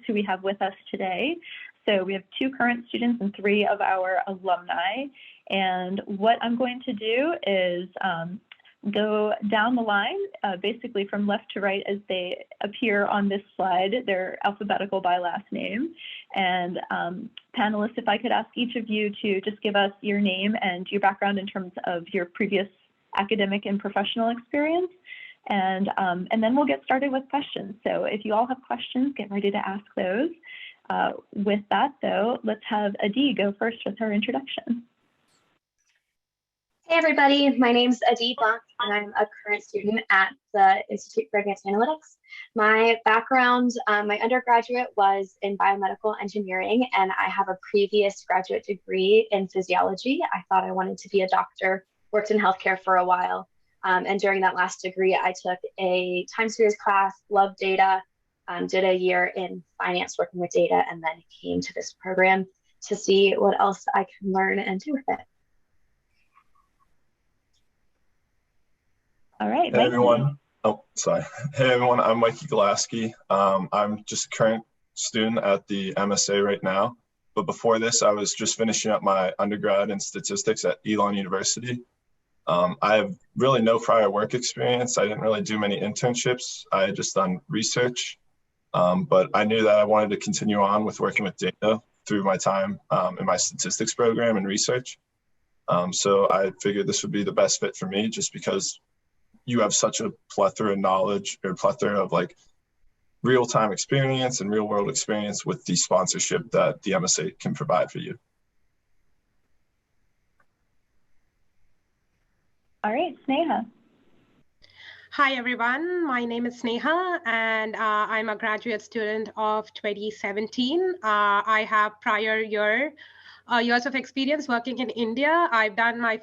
who we have with us today. So we have 2 current students and 3 of our alumni. And what I'm going to do is go down the line, basically from left to right as they appear on this slide. They're alphabetical by last name. And panelists, if I could ask each of you to just give us your name and your background in terms of your previous academic and professional experience. And then we'll get started with questions. So if you all have questions, get ready to ask those. With that, though, let's have Dee go first with her introduction. Hey everybody, my name's Dee Black and I'm a current student at the Institute for Advanced Analytics. My background, my undergraduate was in biomedical engineering and I have a previous graduate degree in physiology. I thought I wanted to be a doctor, worked in healthcare for a while. And during that last degree, I took a time series class, loved data, did a year in finance working with data, and then came to this program to see what else I can learn and do with it. All right. Hey everyone. Oh, sorry. Hey everyone, I'm Mikey Golaski. I'm just a current student at the MSA right now. But before this, I was just finishing up my undergrad in statistics at Elon University. I have really no prior work experience. I didn't really do many internships. I had just done research. But I knew that I wanted to continue on with working with data through my time in my statistics program and research. So I figured this would be the best fit for me just because you have such a plethora of knowledge or plethora of like real-time experience and real-world experience with the sponsorship that the MSA can provide for you. All right, Sneha. Hi, everyone. My name is Sneha, and I'm a graduate student of 2017. I have prior years of experience working in India. I've done my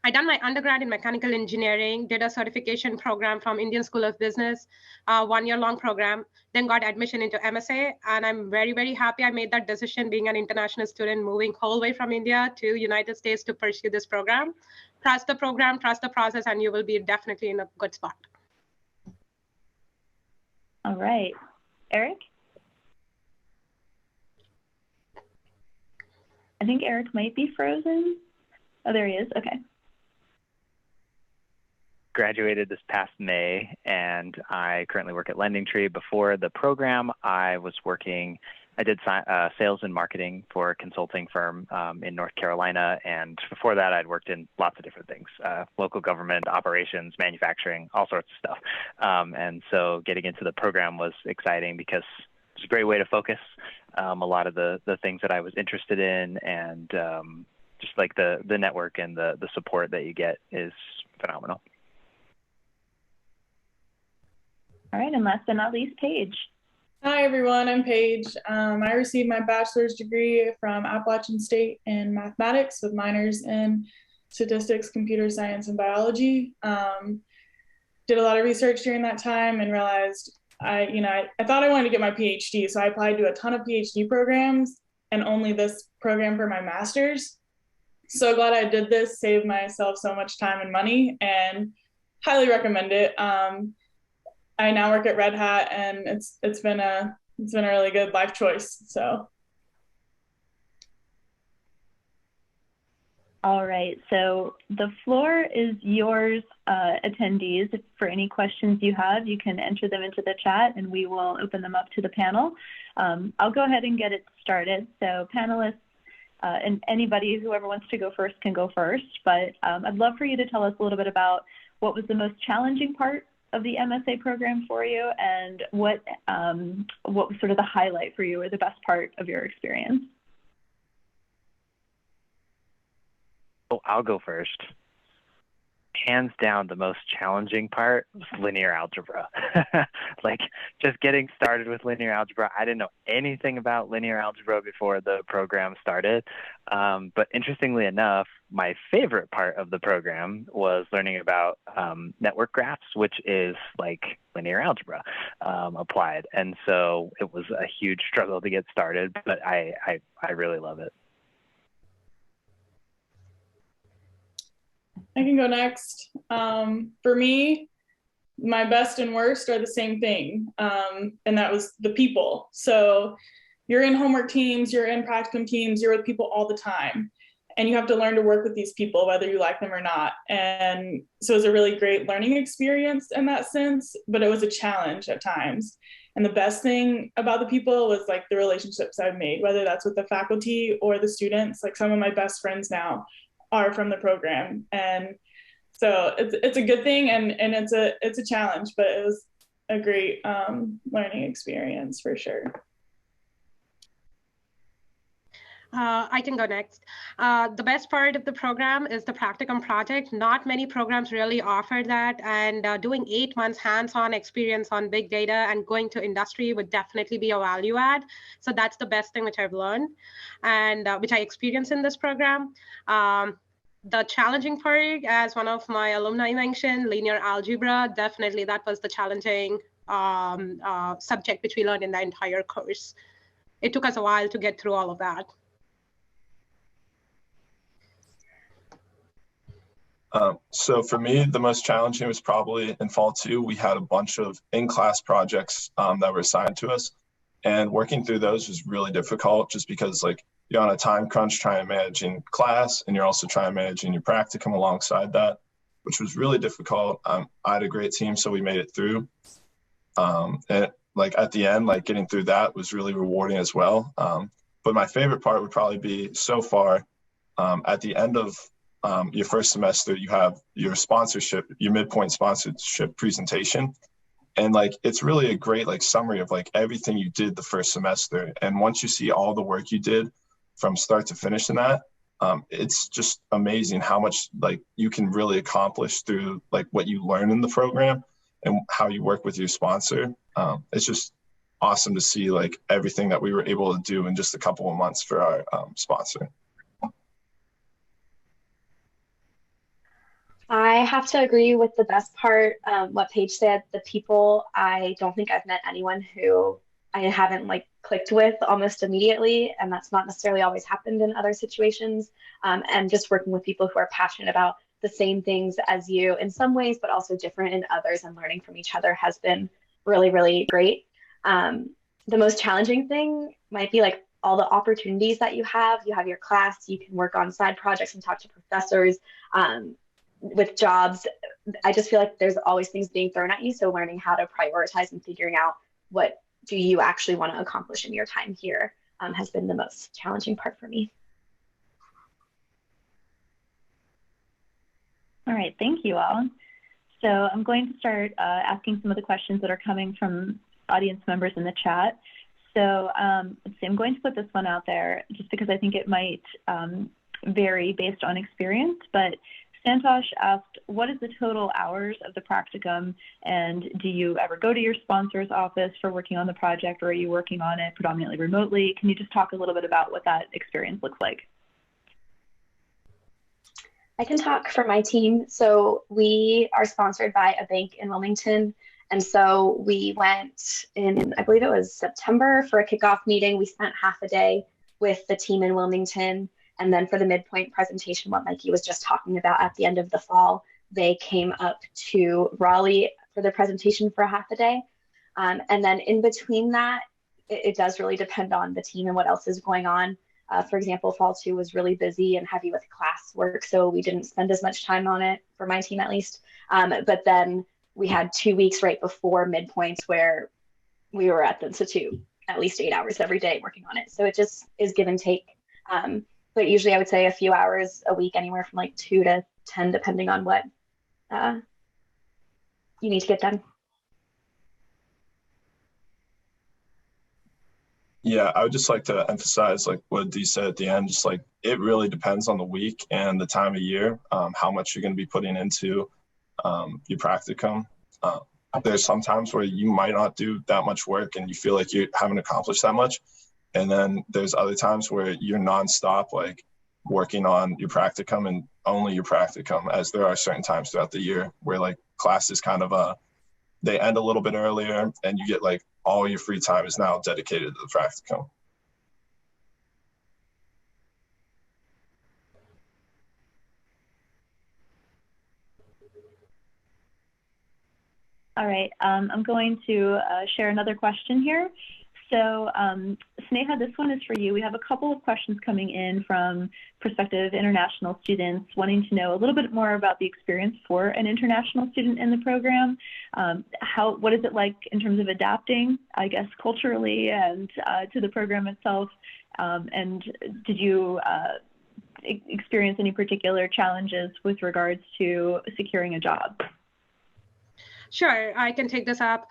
I done my undergrad in mechanical engineering, did a certification program from Indian School of Business, 1-year-long program, then got admission into MSA. And I'm very, very happy I made that decision being an international student, moving whole way from India to United States to pursue this program. Trust the program, trust the process, and you will be definitely in a good spot. All right. Eric? I think Eric might be frozen. Oh, there he is. Okay. Graduated this past May, and I currently work at LendingTree. Before the program, I did sales and marketing for a consulting firm in North Carolina, and before that, I'd worked in lots of different things, local government, operations, manufacturing, all sorts of stuff. And so getting into the program was exciting because it's a great way to focus a lot of the things that I was interested in, and just like the network and the support that you get is phenomenal. All right, and last but not least, Paige. Hi everyone, I'm Paige. I received my bachelor's degree from Appalachian State in mathematics with minors in statistics, computer science, and biology. Did a lot of research during that time and realized I thought I wanted to get my PhD, so I applied to a ton of PhD programs and only this program for my master's. So glad I did this, saved myself so much time and money, and highly recommend it. I now work at Red Hat, and it's been a really good life choice. So. All right, so the floor is yours, attendees. If for any questions you have, you can enter them into the chat and we will open them up to the panel. I'll go ahead and get it started. So panelists and anybody, whoever wants to go first can go first, but I'd love for you to tell us a little bit about what was the most challenging part of the MSA program for you, and what was sort of the highlight for you or the best part of your experience? Oh, I'll go first. Hands down, the most challenging part was linear algebra. Like just getting started with linear algebra. I didn't know anything about linear algebra before the program started. But interestingly enough, my favorite part of the program was learning about network graphs, which is like linear algebra applied. And so it was a huge struggle to get started, but I really love it. I can go next. For me, my best and worst are the same thing. And that was the people. So you're in homework teams, you're in practicum teams, you're with people all the time. And you have to learn to work with these people, whether you like them or not. And so it was a really great learning experience in that sense, but it was a challenge at times. And the best thing about the people was like the relationships I've made, whether that's with the faculty or the students. Like some of my best friends now are from the program. And so it's a good thing, and it's a challenge, but it was a great learning experience for sure. I can go next. The best part of the program is the Practicum Project. Not many programs really offer that, and doing 8 months hands-on experience on big data and going to industry would definitely be a value add. So that's the best thing which I've learned and which I experienced in this program. The challenging part, as one of my alumni mentioned, linear algebra, definitely that was the challenging subject which we learned in the entire course. It took us a while to get through all of that. So for me, the most challenging was probably in fall 2. We had a bunch of in-class projects that were assigned to us, and working through those was really difficult just because like you're on a time crunch trying to manage in class, and you're also trying to manage in your practicum alongside that, which was really difficult. I had a great team, so we made it through. And like at the end, like getting through that was really rewarding as well. But my favorite part would probably be so far at the end of your first semester, you have your sponsorship, your midpoint sponsorship presentation. And like, it's really a great like summary of like everything you did the first semester. And once you see all the work you did from start to finish in that, it's just amazing how much like you can really accomplish through like what you learn in the program and how you work with your sponsor. It's just awesome to see like everything that we were able to do in just a couple of months for our sponsor. I have to agree with the best part, what Paige said, the people. I don't think I've met anyone who I haven't like clicked with almost immediately, and that's not necessarily always happened in other situations. And just working with people who are passionate about the same things as you in some ways, but also different in others, and learning from each other has been really, really great. The most challenging thing might be like all the opportunities that you have. You have your class, you can work on side projects and talk to professors. With jobs, I just feel like there's always things being thrown at you. So learning how to prioritize and figuring out what do you actually want to accomplish in your time here has been the most challenging part for me. All right, thank you all. So I'm going to start asking some of the questions that are coming from audience members in the chat. So let's see, I'm going to put this one out there just because I think it might vary based on experience, but Santosh asked, what is the total hours of the practicum, and do you ever go to your sponsor's office for working on the project, or are you working on it predominantly remotely? Can you just talk a little bit about what that experience looks like? I can talk for my team. So we are sponsored by a bank in Wilmington. And so we went in, I believe it was September, for a kickoff meeting. We spent half a day with the team in Wilmington. And then for the midpoint presentation, what Mikey was just talking about at the end of the fall, they came up to Raleigh for the presentation for half a day. And then in between that, it does really depend on the team and what else is going on. For example, fall 2 was really busy and heavy with classwork, so we didn't spend as much time on it, for my team at least. But then we had 2 weeks right before midpoints where we were at the Institute at least 8 hours every day working on it. So it just is give and take. But usually I would say a few hours a week, anywhere from like 2 to 10, depending on what you need to get done. Yeah, I would just like to emphasize like what Dee said at the end, just like it really depends on the week and the time of year, how much you're going to be putting into your practicum. There's some times where you might not do that much work and you feel like you haven't accomplished that much. And then there's other times where you're nonstop, like working on your practicum and only your practicum, as there are certain times throughout the year where like classes kind of, they end a little bit earlier and you get like all your free time is now dedicated to the practicum. All right, I'm going to share another question here. So Sneha, this one is for you. We have a couple of questions coming in from prospective international students wanting to know a little bit more about the experience for an international student in the program. What is it like in terms of adapting, I guess, culturally and to the program itself? And did you experience any particular challenges with regards to securing a job? Sure, I can take this up.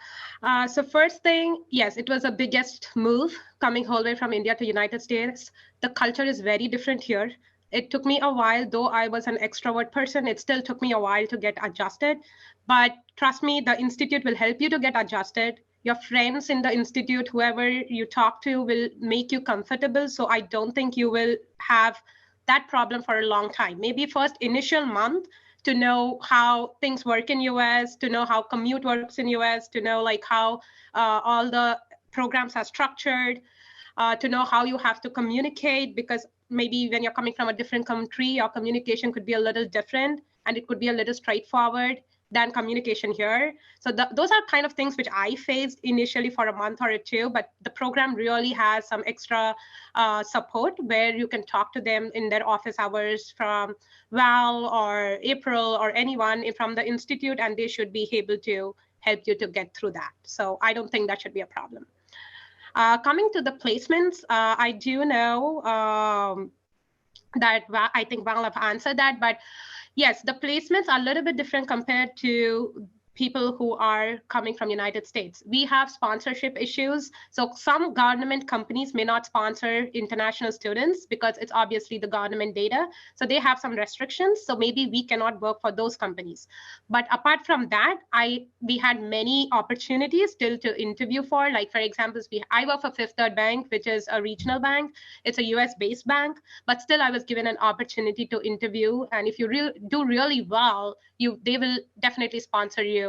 So first thing, yes, it was a biggest move coming whole way from India to United States. The culture is very different here. It took me a while, though I was an extrovert person, it still took me a while to get adjusted. But trust me, the Institute will help you to get adjusted. Your friends in the Institute, whoever you talk to, will make you comfortable. So I don't think you will have that problem for a long time. Maybe first initial month, to know how things work in US, to know how commute works in US, to know like how all the programs are structured, to know how you have to communicate, because maybe when you're coming from a different country, your communication could be a little different and it could be a little straightforward than communication here. So those are kind of things which I faced initially for a month or two, but the program really has some extra support where you can talk to them in their office hours from Val or April or anyone from the Institute, and they should be able to help you to get through that. So I don't think that should be a problem. Coming to the placements, I do know that I think Val have answered that, but yes, the placements are a little bit different compared to people who are coming from United States. We have sponsorship issues. So some government companies may not sponsor international students because it's obviously the government data. So they have some restrictions. So maybe we cannot work for those companies. But apart from that, we had many opportunities still to interview for. Like for example, I work for Fifth Third Bank, which is a regional bank. It's a US-based bank, but still I was given an opportunity to interview. And if you do really well, they will definitely sponsor you.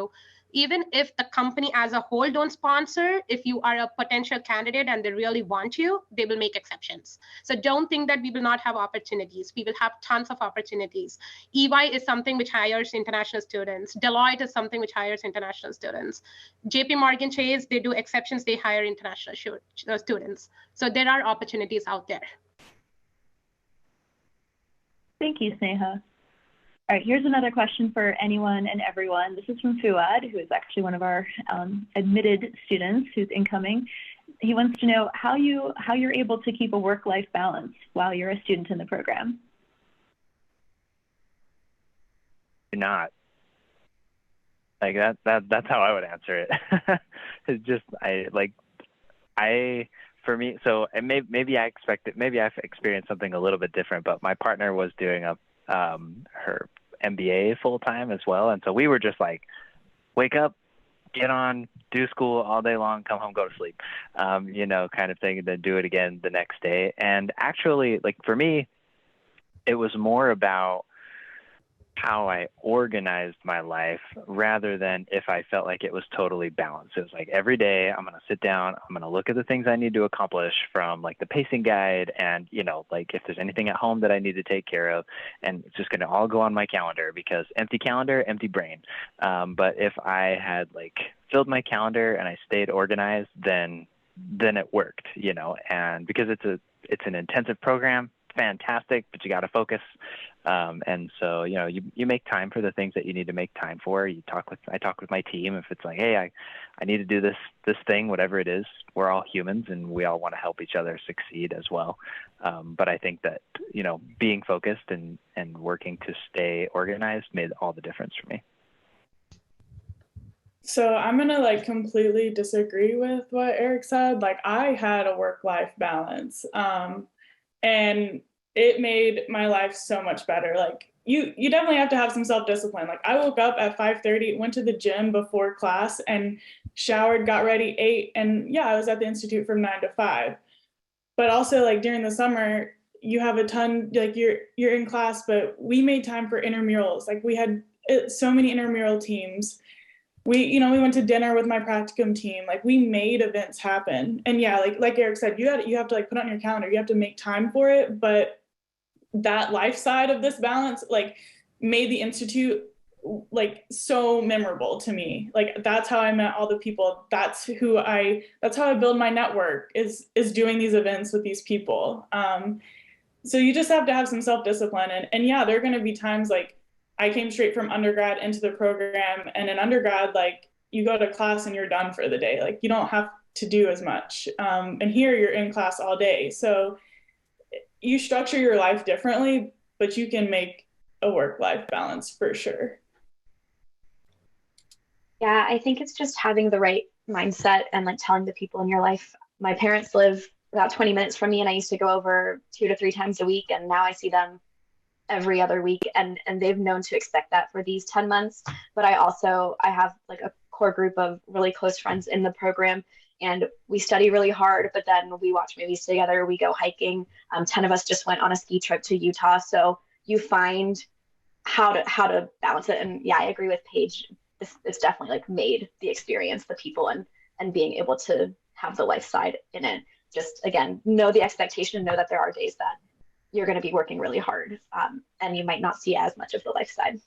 Even if the company as a whole don't sponsor, if you are a potential candidate and they really want you, they will make exceptions. So don't think that we will not have opportunities. We will have tons of opportunities. EY is something which hires international students. Deloitte is something which hires international students. JP Morgan Chase, they do exceptions, they hire international students. So there are opportunities out there. Thank you, Sneha. All right, here's another question for anyone and everyone. This is from Fuad, who is actually one of our admitted students who's incoming. He wants to know how you're able to keep a work-life balance while you're a student in the program. You're not. Like that's how I would answer it. It's just for me, so maybe I've experienced something a little bit different, but my partner was doing her MBA full time as well, and so we were just like, wake up, get on, do school all day long, come home, go to sleep, kind of thing, and then do it again the next day. And actually, like for me, it was more about how I organized my life rather than if I felt like it was totally balanced. It was like every day I'm going to sit down, I'm going to look at the things I need to accomplish from like the pacing guide and, like if there's anything at home that I need to take care of, and it's just going to all go on my calendar because empty calendar, empty brain. But if I had like filled my calendar and I stayed organized, then it worked, and because it's an intensive program, fantastic, but you got to focus. And so, you make time for the things that you need to make time for. I talk with my team. If it's like, hey, I need to do this thing, whatever it is, we're all humans and we all want to help each other succeed as well. But I think that, being focused and working to stay organized made all the difference for me. So I'm going to completely disagree with what Eric said. I had a work-life balance. And it made my life so much better. You definitely have to have some self-discipline. I woke up at 5:30, went to the gym before class and showered, got ready, ate. And yeah, I was at the Institute from 9 to 5. But also during the summer, you have a ton, you're in class, but we made time for intramurals. We had so many intramural teams. We went to dinner with my practicum team. We made events happen. And yeah, like Eric said, you have to put on your calendar, you have to make time for it. But that life side of this balance, made the Institute like so memorable to me. Like that's how I met all the people. That's how I build my network is doing these events with these people. So you just have to have some self-discipline. And yeah, there are going to be times like I came straight from undergrad into the program, and in undergrad, like you go to class and you're done for the day. Like you don't have to do as much. And here you're in class all day. So you structure your life differently, but you can make a work-life balance for sure. Yeah, I think it's just having the right mindset and like telling the people in your life. My parents live about 20 minutes from me, and I used to go over 2 to 3 times a week, and now I see them every other week, and they've known to expect that for these 10 months. But I have like a core group of really close friends in the program, and we study really hard, but then we watch movies together, we go hiking. 10 of us just went on a ski trip to Utah. So you find how to balance it. And yeah, I agree with Paige. It's definitely like made the experience, the people, and being able to have the life side in it. Just again, know the expectation, know that there are days that you're going to be working really hard, and you might not see as much of the life side.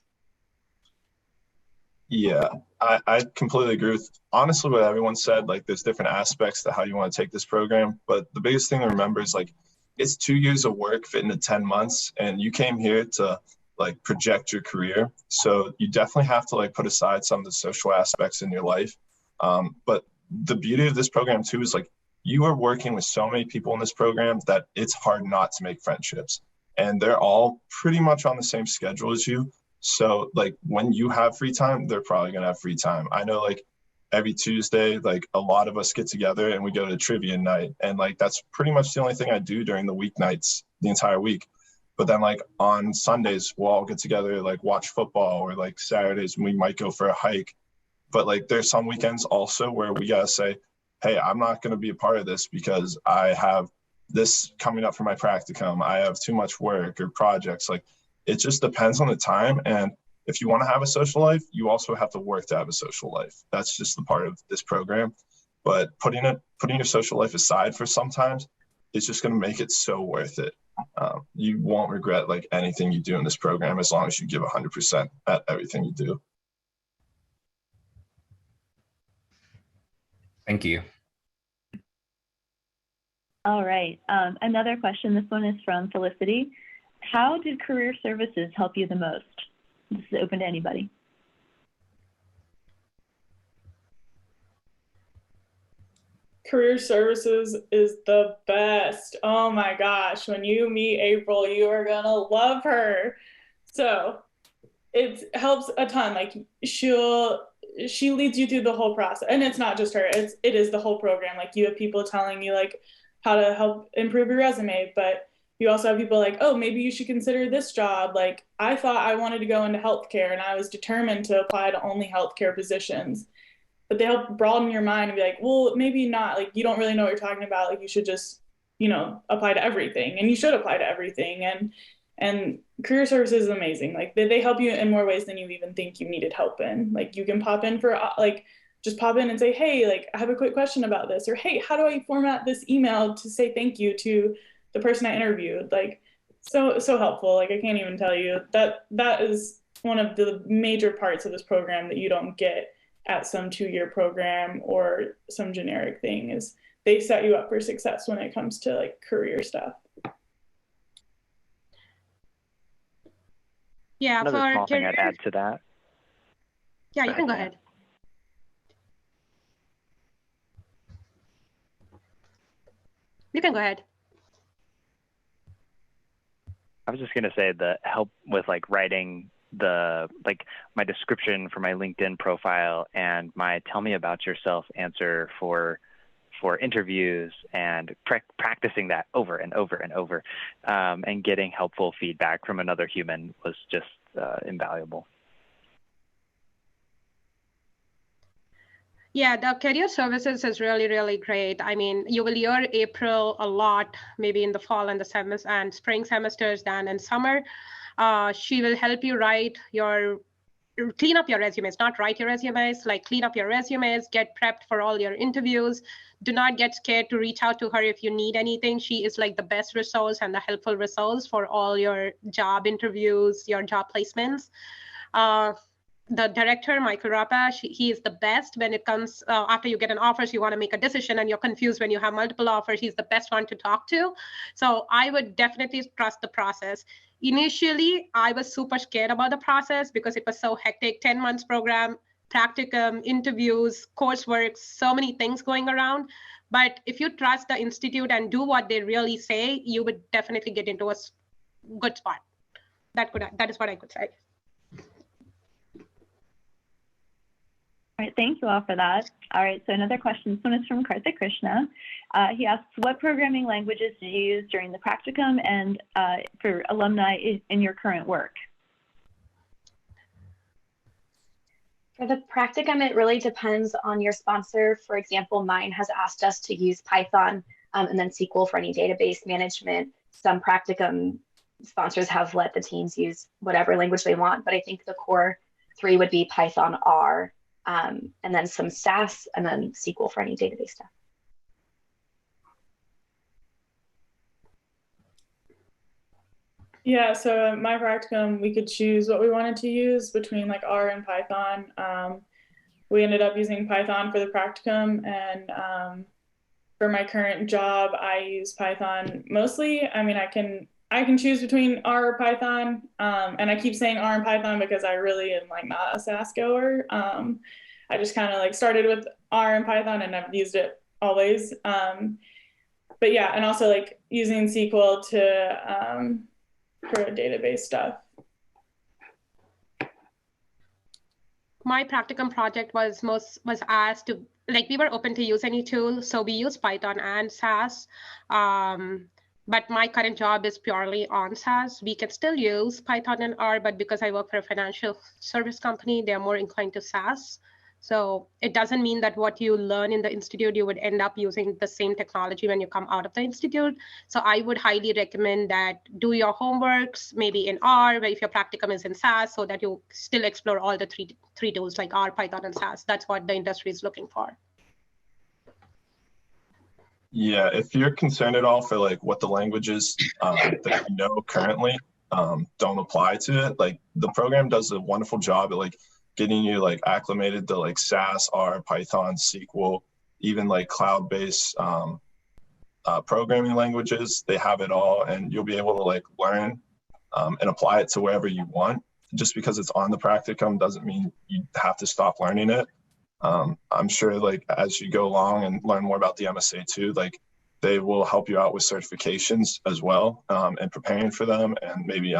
Yeah, I completely agree with honestly what everyone said. Like there's different aspects to how you want to take this program, but the biggest thing to remember is like it's 2 years of work fit into 10 months, and you came here to like project your career. So you definitely have to like put aside some of the social aspects in your life. But the beauty of this program too is like you are working with so many people in this program that it's hard not to make friendships, and they're all pretty much on the same schedule as you. So like when you have free time, they're probably gonna have free time. I know like every Tuesday, like a lot of us get together and we go to trivia night, and like that's pretty much the only thing I do during the weeknights the entire week. But then like on Sundays, we'll all get together, like watch football, or like Saturdays we might go for a hike. But like there's some weekends also where we gotta say, hey, I'm not gonna be a part of this because I have this coming up for my practicum. I have too much work or projects. Like it just depends on the time. And if you want to have a social life, you also have to work to have a social life. That's just the part of this program. But putting your social life aside for sometimes, it's just going to make it so worth it. You won't regret like anything you do in this program as long as you give 100% at everything you do. Thank you. All right. Another question. This one is from Felicity. How did career services help you the most? This is open to anybody. Career services is the best. Oh my gosh. When you meet April, you are going to love her. So it helps a ton. Like she leads you through the whole process. And it's not just her, it is the whole program. Like you have people telling you like how to help improve your resume, but you also have people like, oh, maybe you should consider this job. Like I thought I wanted to go into healthcare, and I was determined to apply to only healthcare positions. But they help broaden your mind and be like, well, maybe not. Like you don't really know what you're talking about. Like you should just, apply to everything, and you should apply to everything. And career services is amazing. Like they help you in more ways than you even think you needed help in. Like you can pop in for just pop in and say, hey, like I have a quick question about this, or hey, how do I format this email to say thank you to the person I interviewed? Like so helpful. Like I can't even tell you that is one of the major parts of this program that you don't get at some 2-year program or some generic thing, is they set you up for success when it comes to like career stuff. Yeah, another small thing I'd add to that. Yeah, you can go ahead. You can go ahead. I was just going to say the help with like writing my description for my LinkedIn profile and my tell me about yourself answer for interviews, and practicing that over and over and over, and getting helpful feedback from another human was just invaluable. Yeah, the career services is really, really great. I mean, you will hear April a lot, maybe in the fall and the semester and spring semesters than in summer. She will help you clean up your resumes, not write your resumes, like clean up your resumes, get prepped for all your interviews. Do not get scared to reach out to her if you need anything. She is like the best resource and the helpful resource for all your job interviews, your job placements. the director, Michael Rapa, he is the best when it comes after you get an offer, so you want to make a decision and you're confused when you have multiple offers. He's the best one to talk to. So I would definitely trust the process. Initially, I was super scared about the process because it was so hectic, 10 months program, practicum, interviews, coursework, so many things going around. But if you trust the institute and do what they really say, you would definitely get into a good spot. That is what I could say. All right, thank you all for that. All right, so another question. This one is from Karthik Krishna. He asks, what programming languages did you use during the practicum and for alumni in your current work? For the practicum, it really depends on your sponsor. For example, mine has asked us to use Python and then SQL for any database management. Some practicum sponsors have let the teams use whatever language they want, but I think the core three would be Python, R, and then some SAS, and then SQL for any database stuff. Yeah, so at my practicum, we could choose what we wanted to use between like R and Python. We ended up using Python for the practicum, and for my current job, I use Python mostly. I mean, I can choose between R or Python, and I keep saying R and Python because I really am like not a SAS goer. I just kind of like started with R and Python, and I've used it always. But yeah, and also like using SQL to for database stuff. My practicum project was asked to, like, we were open to use any tool, so we use Python and SAS. But my current job is purely on SAS. We can still use Python and R, but because I work for a financial service company, they're more inclined to SAS. So it doesn't mean that what you learn in the institute, you would end up using the same technology when you come out of the institute. So I would highly recommend that do your homeworks, maybe in R, but if your practicum is in SAS, so that you still explore all the three tools like R, Python, and SAS. That's what the industry is looking for. Yeah, if you're concerned at all for like what the languages that you know currently don't apply to it, like the program does a wonderful job at like getting you like acclimated to like SAS, R, Python, SQL, even like cloud-based programming languages. They have it all, and you'll be able to like learn and apply it to wherever you want. Just because it's on the practicum doesn't mean you have to stop learning it. I'm sure like as you go along and learn more about the MSA too, like they will help you out with certifications as well, and preparing for them, and maybe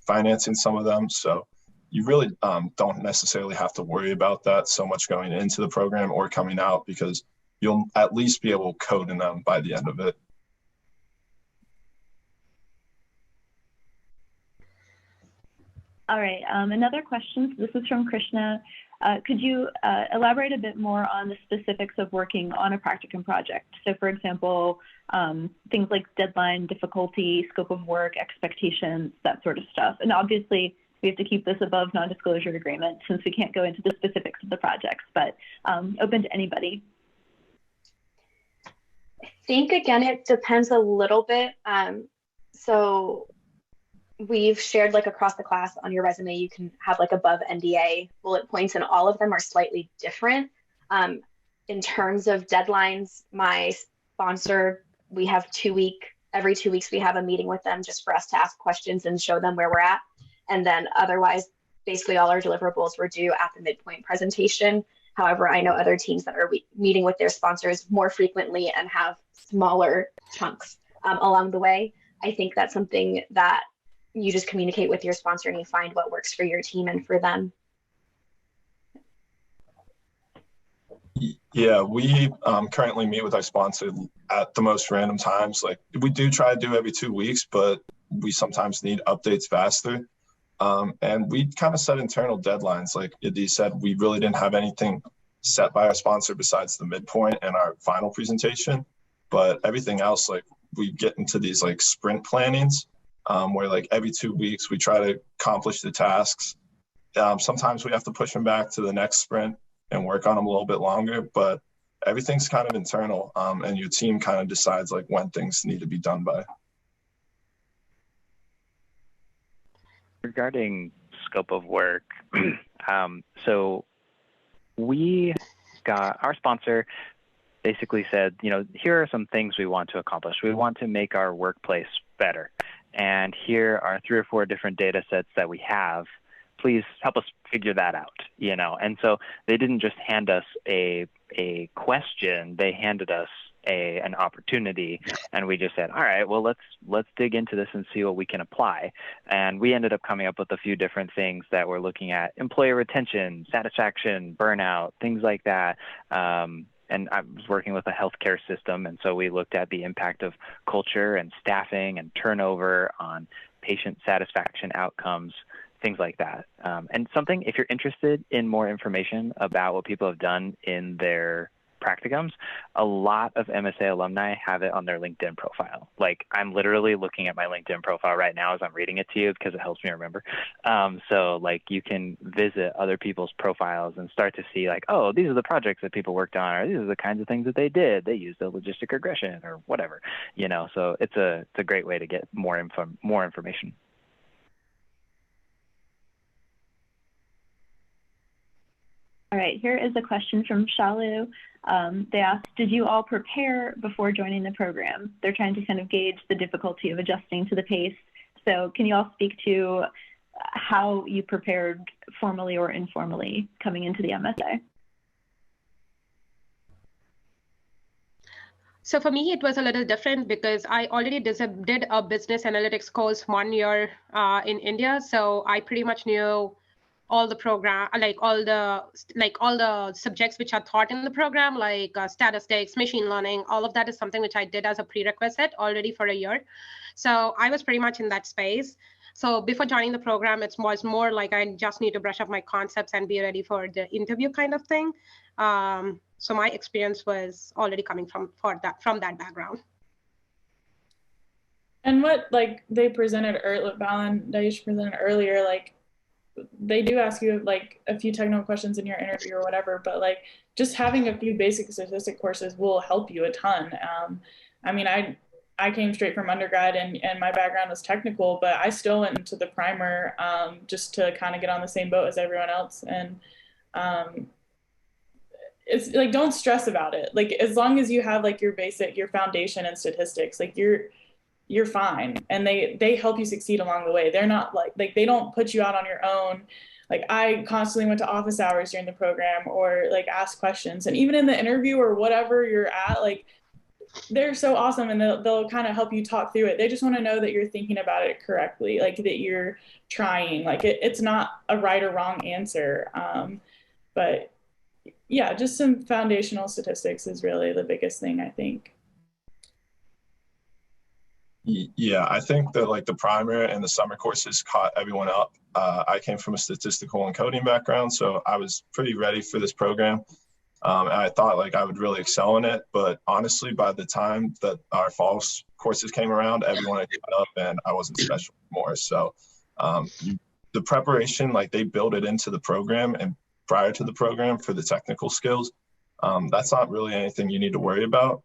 financing some of them. So you really don't necessarily have to worry about that so much going into the program or coming out, because you'll at least be able to code in them by the end of it. All right, another question. This is from Krishna. Could you elaborate a bit more on the specifics of working on a practicum project? So for example, things like deadline, difficulty, scope of work, expectations, that sort of stuff. And obviously, we have to keep this above non-disclosure agreement since we can't go into the specifics of the projects, but open to anybody. I think, again, it depends a little bit. So we've shared like across the class on your resume, you can have like above NDA bullet points, and all of them are slightly different. In terms of deadlines, my sponsor, we have every 2 weeks, we have a meeting with them just for us to ask questions and show them where we're at. And then otherwise, basically all our deliverables were due at the midpoint presentation. However, I know other teams that are meeting with their sponsors more frequently and have smaller chunks along the way. I think that's something that you just communicate with your sponsor and you find what works for your team and for them. Yeah, we currently meet with our sponsor at the most random times. Like we do try to do every 2 weeks, but we sometimes need updates faster. And we kind of set internal deadlines. Like Dee said, we really didn't have anything set by our sponsor besides the midpoint and our final presentation. But everything else, like we get into these like sprint plannings where like every 2 weeks we try to accomplish the tasks. Sometimes we have to push them back to the next sprint and work on them a little bit longer, but everything's kind of internal, and your team kind of decides like when things need to be done by. Regarding scope of work. So we got, our sponsor basically said, you know, here are some things we want to accomplish. We want to make our workplace better. And here are 3 or 4 different data sets that we have. Please help us figure that out, you know. And so they didn't just hand us a question, they handed us an opportunity, and we just said, all right, well, let's dig into this and see what we can apply. And we ended up coming up with a few different things that we're looking at: employee retention, satisfaction, burnout, things like that. And I was working with a healthcare system, and so we looked at the impact of culture and staffing and turnover on patient satisfaction outcomes, things like that. And something, if you're interested in more information about what people have done in their practicums, a lot of MSA alumni have it on their LinkedIn profile. Like, I'm literally looking at my LinkedIn profile right now as I'm reading it to you because it helps me remember. So like, you can visit other people's profiles and start to see like, oh, these are the projects that people worked on, or these are the kinds of things that they did. They used a logistic regression or whatever, you know. So it's a great way to get more information. All right, here is a question from Shalu. They asked, did you all prepare before joining the program? They're trying to kind of gauge the difficulty of adjusting to the pace. So can you all speak to how you prepared formally or informally coming into the MSA? So for me, it was a little different because I already did a business analytics course 1 year in India. So I pretty much knew all the program, like all the subjects which are taught in the program, like statistics, machine learning, all of that is something which I did as a prerequisite already for a year. So I was pretty much in that space. So before joining the program, it was more like I just need to brush up my concepts and be ready for the interview kind of thing. So my experience was already coming from that background. And what like they presented earlier, Daesh presented earlier, like they do ask you like a few technical questions in your interview or whatever, but like just having a few basic statistic courses will help you a ton. I mean, I came straight from undergrad and my background was technical, but I still went into the primer just to kind of get on the same boat as everyone else. And it's like, don't stress about it. Like, as long as you have like your foundation in statistics, like you're fine. And they help you succeed along the way. They're not like they don't put you out on your own. Like, I constantly went to office hours during the program or like ask questions. And even in the interview or whatever you're at, like, they're so awesome, and they'll kind of help you talk through it. They just want to know that you're thinking about it correctly, like that you're trying, like it's not a right or wrong answer. But yeah, just some foundational statistics is really the biggest thing, I think. Yeah, I think that like the primer and the summer courses caught everyone up. I came from a statistical and coding background, so I was pretty ready for this program. And I thought like I would really excel in it, but honestly, by the time that our fall courses came around, everyone had caught up and I wasn't special anymore. So the preparation, like they build it into the program and prior to the program for the technical skills. That's not really anything you need to worry about.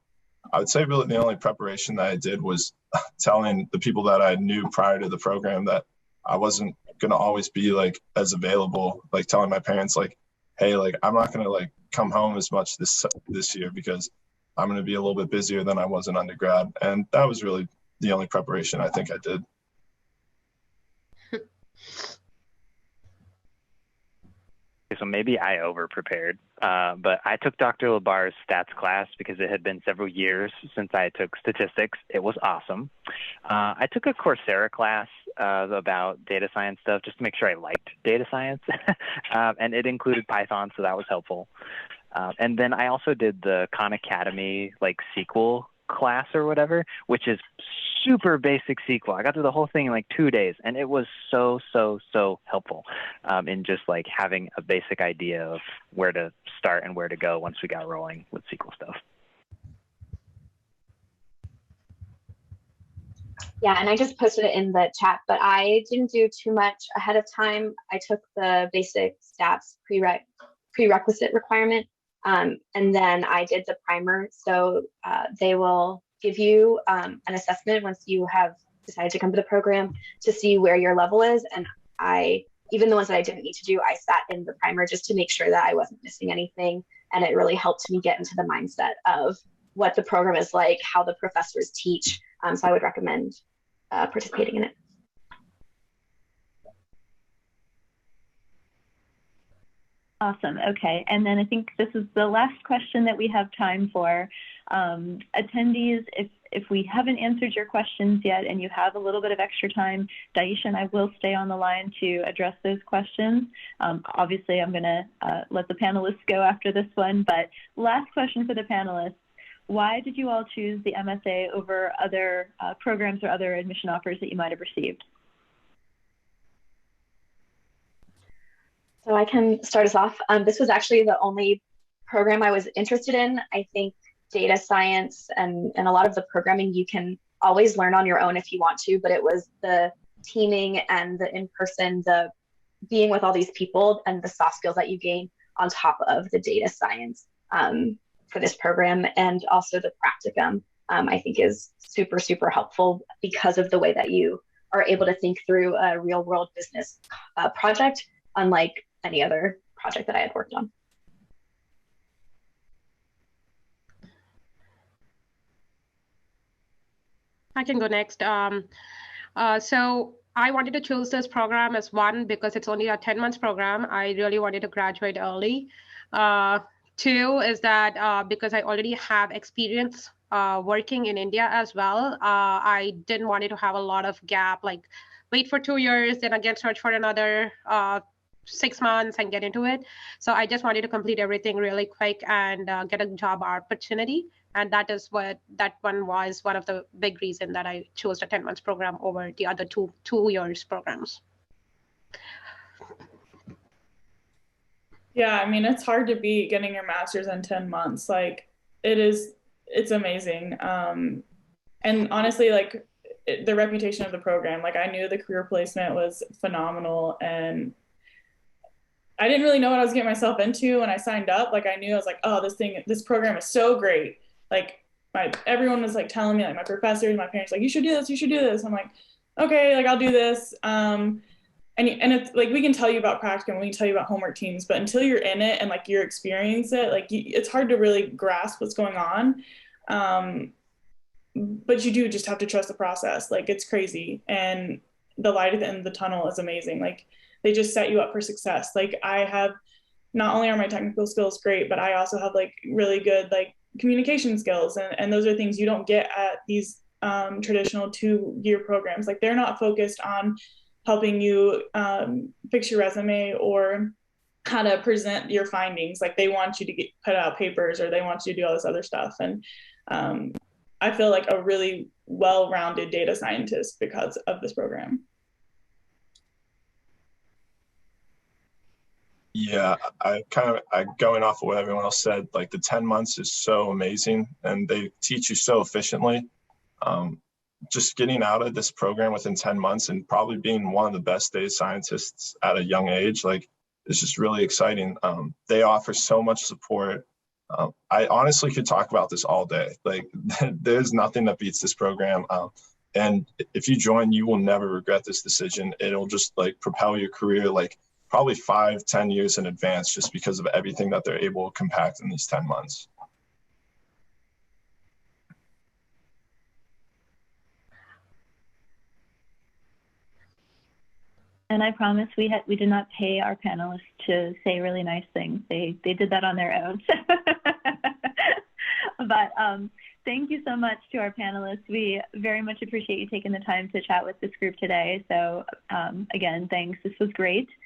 I would say really the only preparation that I did was telling the people that I knew prior to the program that I wasn't going to always be like as available, like telling my parents like, hey, like I'm not going to like come home as much this year because I'm going to be a little bit busier than I was in undergrad. And that was really the only preparation I think I did. So maybe I over-prepared, but I took Dr. Labar's stats class because it had been several years since I took statistics. It was awesome. I took a Coursera class about data science stuff just to make sure I liked data science, and it included Python, so that was helpful. And then I also did the Khan Academy like SQL class or whatever, which is super basic SQL. I got through the whole thing in like 2 days, and it was so helpful in just like having a basic idea of where to start and where to go once we got rolling with SQL stuff. Yeah, and I just posted it in the chat, but I didn't do too much ahead of time. I took the basic stats prerequisite requirement, and then I did the primer. So they will give you an assessment once you have decided to come to the program to see where your level is. And I even the ones that I didn't need to do, I sat in the primer just to make sure that I wasn't missing anything. And it really helped me get into the mindset of what the program is like, how the professors teach. So I would recommend participating in it. Awesome. Okay. And then I think this is the last question that we have time for. Attendees, if we haven't answered your questions yet and you have a little bit of extra time, Daisha and I will stay on the line to address those questions. Obviously, I'm going to let the panelists go after this one, but last question for the panelists. Why did you all choose the MSA over other programs or other admission offers that you might have received? So I can start us off. This was actually the only program I was interested in. I think data science and a lot of the programming you can always learn on your own if you want to, but it was the teaming and the in-person, the being with all these people and the soft skills that you gain on top of the data science for this program. And also the practicum, I think is super, super helpful because of the way that you are able to think through a real world business project, unlike any other project that I had worked on. I can go next. So I wanted to choose this program as one, because it's only a 10 months program. I really wanted to graduate early. Two is that because I already have experience working in India as well, I didn't want it to have a lot of gap, like wait for 2 years, then again search for another 6 months and get into it. So I just wanted to complete everything really quick and get a job opportunity. And that one was one of the big reasons that I chose the 10 months program over the other two years programs. Yeah, I mean, it's hard to beat getting your master's in 10 months. Like it's amazing. And honestly, like the reputation of the program, like I knew the career placement was phenomenal, and I didn't really know what I was getting myself into when I signed up. Like I knew I was like, oh, this program is so great. Like everyone was like telling me, like my professors, my parents, like you should do this, you should do this. I'm like, okay, like I'll do this. And it's like we can tell you about practicum, we can tell you about homework teams, but until you're in it and like you're experiencing it, like it's hard to really grasp what's going on. But you do just have to trust the process. Like it's crazy, and the light at the end of the tunnel is amazing. Like they just set you up for success. Like I have, not only are my technical skills great, but I also have like really good like communication skills, and those are things you don't get at these traditional 2-year programs. Like they're not focused on helping you fix your resume or how to present your findings. Like they want you to put out papers, or they want you to do all this other stuff. And I feel like a really well-rounded data scientist because of this program. Yeah, I going off of what everyone else said, like the 10 months is so amazing and they teach you so efficiently. Just getting out of this program within 10 months and probably being one of the best data scientists at a young age, like it's just really exciting. They offer so much support. I honestly could talk about this all day. Like there's nothing that beats this program. And if you join, you will never regret this decision. It'll just like propel your career like probably 5-10 years in advance, just because of everything that they're able to compact in these 10 months. And I promise we did not pay our panelists to say really nice things. They did that on their own. But thank you so much to our panelists. We very much appreciate you taking the time to chat with this group today. So again, thanks. This was great.